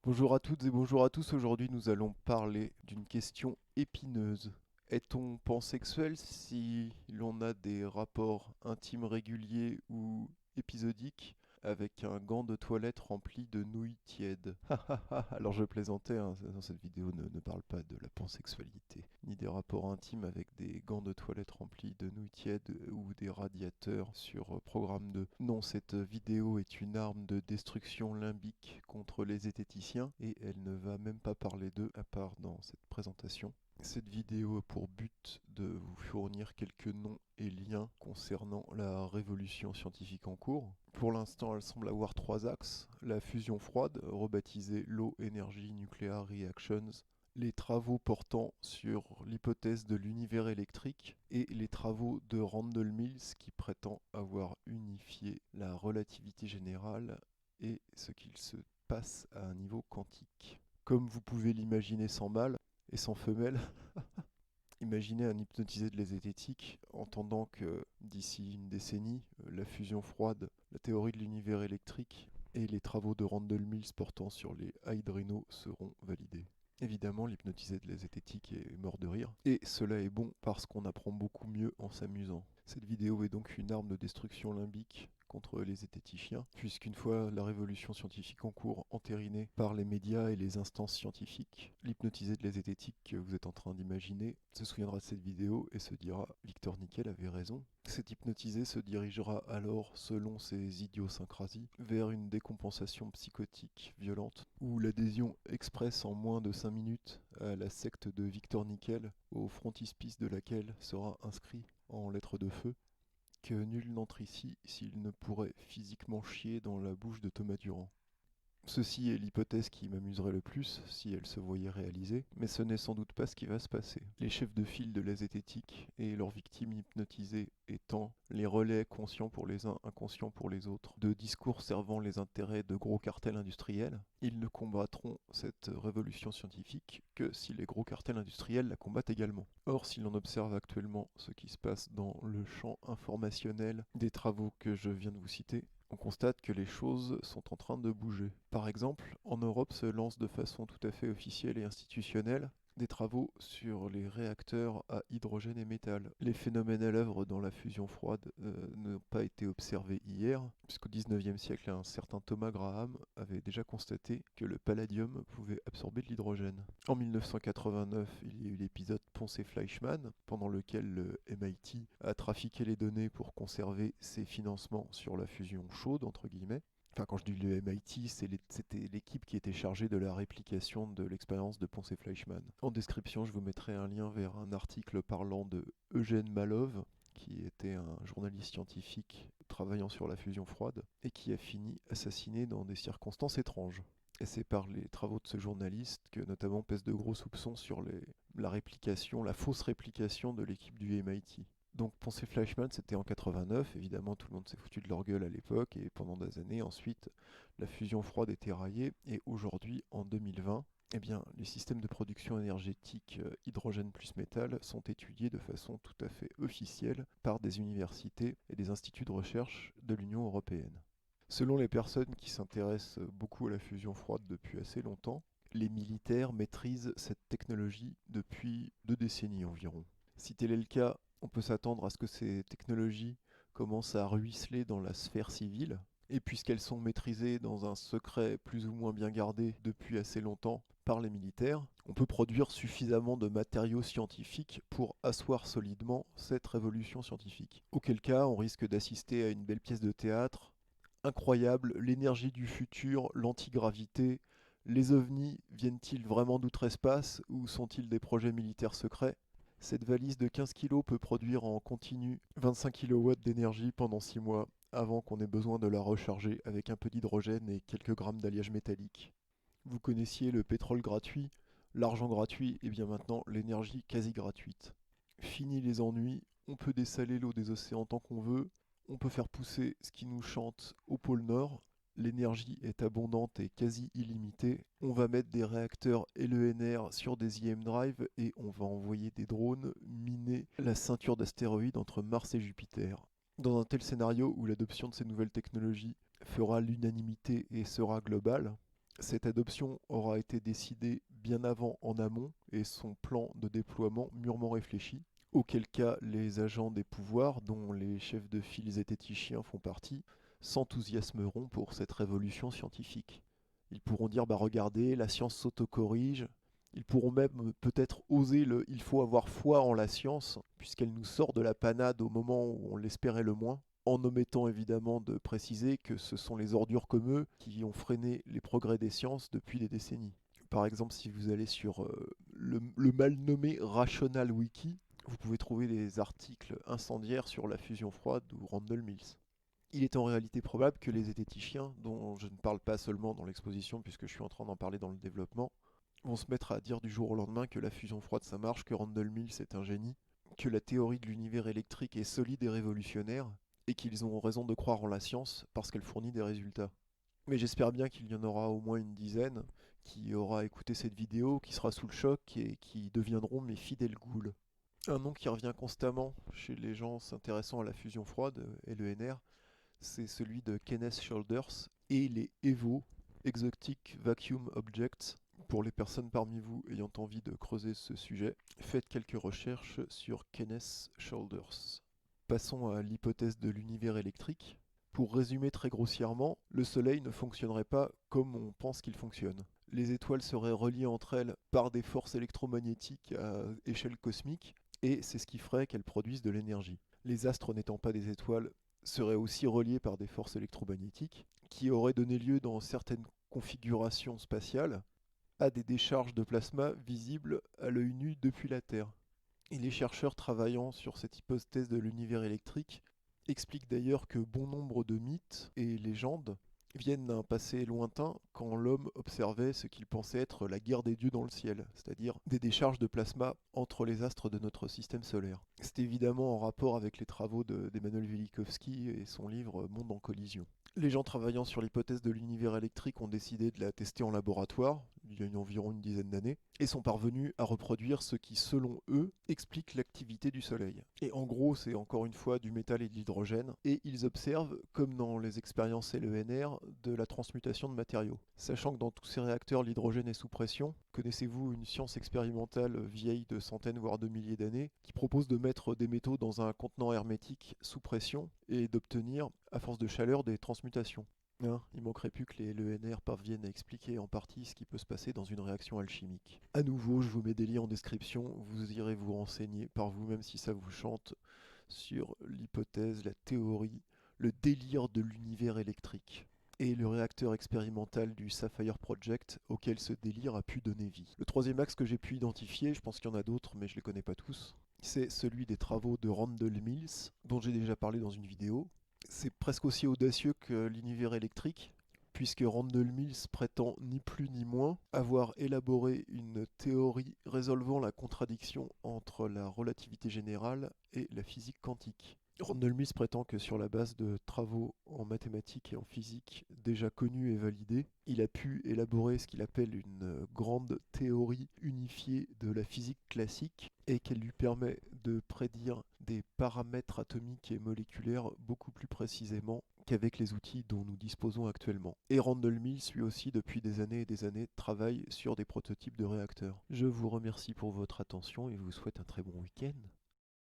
Bonjour à toutes et bonjour à tous. Aujourd'hui, nous allons parler d'une question épineuse. Est-on pansexuel si l'on a des rapports intimes réguliers ou épisodiques avec un gant de toilette rempli de nouilles tièdes? Alors je plaisantais, hein, dans cette vidéo ne parle pas de la pansexualité, ni des rapports intimes avec des gants de toilette remplis de nouilles tièdes ou des radiateurs sur programme 2. Non, cette vidéo est une arme de destruction limbique contre les zététiciens et elle ne va même pas parler d'eux à part dans cette présentation. Cette vidéo a pour but de vous fournir quelques noms et liens concernant la révolution scientifique en cours. Pour l'instant, elle semble avoir trois axes. La fusion froide, rebaptisée Low Energy Nuclear Reactions, les travaux portant sur l'hypothèse de l'univers électrique et les travaux de Randall Mills qui prétend avoir unifié la relativité générale et ce qu'il se passe à un niveau quantique. Comme vous pouvez l'imaginer sans mâle et sans femelle, imaginez un hypnotisé de l'esthétique entendant que d'ici une décennie, la fusion froide, la théorie de l'univers électrique et les travaux de Randall Mills portant sur les hydrinos seront validés. Évidemment, l'hypnotisé de la zététique est mort de rire, et cela est bon parce qu'on apprend beaucoup mieux en s'amusant. Cette vidéo est donc une arme de destruction limbique contre les zététiciens, puisqu'une fois la révolution scientifique en cours entérinée par les médias et les instances scientifiques, l'hypnotisé de la zététique que vous êtes en train d'imaginer se souviendra de cette vidéo et se dira « Victor Nickel avait raison ». Cet hypnotisé se dirigera alors, selon ses idiosyncrasies, vers une décompensation psychotique violente, où l'adhésion expresse en moins de 5 minutes à la secte de Victor Nickel, au frontispice de laquelle sera inscrit en lettres de feu que nul n'entre ici s'il ne pourrait physiquement chier dans la bouche de Thomas Durand. Ceci est l'hypothèse qui m'amuserait le plus si elle se voyait réalisée, mais ce n'est sans doute pas ce qui va se passer. Les chefs de file de la zététique et leurs victimes hypnotisées étant les relais conscients pour les uns, inconscients pour les autres, de discours servant les intérêts de gros cartels industriels, ils ne combattront cette révolution scientifique que si les gros cartels industriels la combattent également. Or, si l'on observe actuellement ce qui se passe dans le champ informationnel des travaux que je viens de vous citer, on constate que les choses sont en train de bouger. Par exemple, en Europe se lancent de façon tout à fait officielle et institutionnelle des travaux sur les réacteurs à hydrogène et métal. Les phénomènes à l'œuvre dans la fusion froide n'ont pas été observés hier, puisqu'au XIXe siècle, un certain Thomas Graham avait déjà constaté que le palladium pouvait absorber de l'hydrogène. En 1989, il y a eu l'épisode Ponce et Fleischmann, pendant lequel le MIT a trafiqué les données pour conserver ses financements sur la fusion chaude, entre guillemets. Enfin, quand je dis le MIT, c'était l'équipe qui était chargée de la réplication de l'expérience de Ponce et Fleischmann. En description, je vous mettrai un lien vers un article parlant de Eugène Malov, qui était un journaliste scientifique travaillant sur la fusion froide, et qui a fini assassiné dans des circonstances étranges. Et c'est par les travaux de ce journaliste que notamment pèsent de gros soupçons sur la réplication, la fausse réplication de l'équipe du MIT. Donc Ponce Fleischmann, c'était en 89, évidemment tout le monde s'est foutu de leur gueule à l'époque, et pendant des années ensuite, la fusion froide était raillée, et aujourd'hui, en 2020, eh bien, les systèmes de production énergétique hydrogène plus métal sont étudiés de façon tout à fait officielle par des universités et des instituts de recherche de l'Union européenne. Selon les personnes qui s'intéressent beaucoup à la fusion froide depuis assez longtemps, les militaires maîtrisent cette technologie depuis 2 décennies environ. Si tel est le cas, on peut s'attendre à ce que ces technologies commencent à ruisseler dans la sphère civile, et puisqu'elles sont maîtrisées dans un secret plus ou moins bien gardé depuis assez longtemps par les militaires, on peut produire suffisamment de matériaux scientifiques pour asseoir solidement cette révolution scientifique. Auquel cas, on risque d'assister à une belle pièce de théâtre incroyable, l'énergie du futur, l'antigravité. Les ovnis viennent-ils vraiment d'outre-espace ou sont-ils des projets militaires secrets? Cette valise de 15 kg peut produire en continu 25 kW d'énergie pendant 6 mois, avant qu'on ait besoin de la recharger avec un peu d'hydrogène et quelques grammes d'alliage métallique. Vous connaissiez le pétrole gratuit, l'argent gratuit et bien maintenant l'énergie quasi gratuite. Fini les ennuis, on peut dessaler l'eau des océans tant qu'on veut, on peut faire pousser ce qui nous chante au pôle Nord, l'énergie est abondante et quasi illimitée, on va mettre des réacteurs LENR sur des IM Drive et on va envoyer des drones miner la ceinture d'astéroïdes entre Mars et Jupiter. Dans un tel scénario où l'adoption de ces nouvelles technologies fera l'unanimité et sera globale, Cette adoption aura été décidée bien avant en amont et son plan de déploiement mûrement réfléchi, auquel cas les agents des pouvoirs, dont les chefs de file zététichiens font partie, s'enthousiasmeront pour cette révolution scientifique. Ils pourront dire bah regardez, la science s'autocorrige. Ils pourront même peut-être oser le il faut avoir foi en la science, puisqu'elle nous sort de la panade au moment où on l'espérait le moins, en omettant évidemment de préciser que ce sont les ordures comme eux qui ont freiné les progrès des sciences depuis des décennies. Par exemple, si vous allez sur le mal nommé Rational Wiki, vous pouvez trouver des articles incendiaires sur la fusion froide ou Randall Mills. Il est en réalité probable que les zététichiens, dont je ne parle pas seulement dans l'exposition puisque je suis en train d'en parler dans le développement, vont se mettre à dire du jour au lendemain que la fusion froide ça marche, que Randall Mills est un génie, que la théorie de l'univers électrique est solide et révolutionnaire, et qu'ils ont raison de croire en la science parce qu'elle fournit des résultats. Mais j'espère bien qu'il y en aura au moins une dizaine qui aura écouté cette vidéo, qui sera sous le choc et qui deviendront mes fidèles ghouls. Un nom qui revient constamment chez les gens s'intéressant à la fusion froide, LENR, c'est celui de Kenneth Shoulders et les EVO, Exotic Vacuum Objects. Pour les personnes parmi vous ayant envie de creuser ce sujet, faites quelques recherches sur Kenneth Shoulders. Passons à l'hypothèse de l'univers électrique. Pour résumer très grossièrement, le Soleil ne fonctionnerait pas comme on pense qu'il fonctionne. Les étoiles seraient reliées entre elles par des forces électromagnétiques à échelle cosmique, et c'est ce qui ferait qu'elles produisent de l'énergie. Les astres n'étant pas des étoiles seraient aussi reliés par des forces électromagnétiques, qui auraient donné lieu dans certaines configurations spatiales à des décharges de plasma visibles à l'œil nu depuis la Terre. Et les chercheurs travaillant sur cette hypothèse de l'univers électrique expliquent d'ailleurs que bon nombre de mythes et légendes viennent d'un passé lointain quand l'homme observait ce qu'il pensait être la guerre des dieux dans le ciel, c'est-à-dire des décharges de plasma entre les astres de notre système solaire. C'est évidemment en rapport avec les travaux d'Emmanuel Velikovsky et son livre Monde en collision. Les gens travaillant sur l'hypothèse de l'univers électrique ont décidé de la tester en laboratoire, il y a environ une dizaine d'années, et sont parvenus à reproduire ce qui, selon eux, explique l'activité du Soleil. Et en gros, c'est encore une fois du métal et de l'hydrogène, et ils observent, comme dans les expériences LENR, de la transmutation de matériaux. Sachant que dans tous ces réacteurs, l'hydrogène est sous pression, connaissez-vous une science expérimentale vieille de centaines voire de milliers d'années, qui propose de mettre des métaux dans un contenant hermétique sous pression et d'obtenir, à force de chaleur, des transmutations. Hein, il manquerait plus que les LENR parviennent à expliquer en partie ce qui peut se passer dans une réaction alchimique. A nouveau, je vous mets des liens en description, vous irez vous renseigner par vous-même si ça vous chante sur l'hypothèse, la théorie, le délire de l'univers électrique et le réacteur expérimental du Sapphire Project auquel ce délire a pu donner vie. Le troisième axe que j'ai pu identifier, je pense qu'il y en a d'autres mais je les connais pas tous, c'est celui des travaux de Randall Mills, dont j'ai déjà parlé dans une vidéo. C'est presque aussi audacieux que l'univers électrique, puisque Randall Mills prétend ni plus ni moins avoir élaboré une théorie résolvant la contradiction entre la relativité générale et la physique quantique. Randall Mills prétend que sur la base de travaux en mathématiques et en physique déjà connus et validés, il a pu élaborer ce qu'il appelle une grande théorie unifiée de la physique classique et qu'elle lui permet de prédire des paramètres atomiques et moléculaires beaucoup plus précisément qu'avec les outils dont nous disposons actuellement. Et Randall Mills, lui aussi, depuis des années et des années, travaille sur des prototypes de réacteurs. Je vous remercie pour votre attention et vous souhaite un très bon week-end.